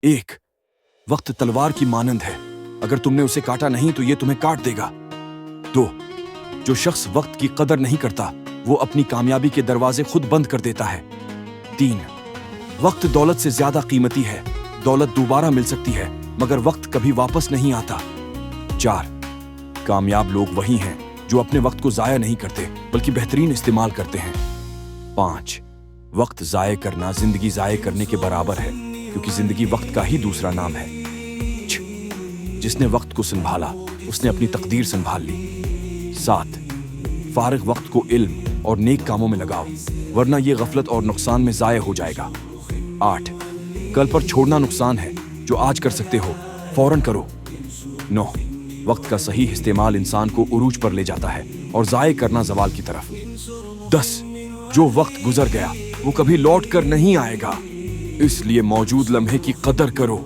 1. वक्त तलवार की मानंद है, अगर तुमने उसे काटा नहीं तो ये तुम्हें काट देगा। 2. जो शख्स वक्त की कदर नहीं करता वो अपनी कामयाबी के दरवाजे खुद बंद कर देता है। 3. वक्त दौलत से ज्यादा कीमती है, दौलत दोबारा मिल सकती है मगर वक्त कभी वापस नहीं आता। 4. कामयाब लोग वही हैं जो अपने वक्त को जाया नहीं करते बल्कि बेहतरीन इस्तेमाल करते हैं। 5. वक्त जाया करना जिंदगी जाया करने के बराबर है, क्योंकि जिंदगी वक्त का ही दूसरा नाम है। 6. जिसने वक्त को संभाला उसने अपनी तकदीर संभाल ली। 7. फारिग वक्त को इल्म और नेक कामों में लगाओ, वरना ये गफलत और नुकसान में जाया हो जाएगा। 8. कल पर छोड़ना नुकसान है, जो आज कर सकते हो फौरन करो। 9. वक्त का सही इस्तेमाल इंसान को उरूज पर ले जाता है और जाया करना जवाल की तरफ। 10. जो वक्त गुजर गया वो कभी लौट कर नहीं आएगा, इसलिए मौजूद लम्हे की कदर करो।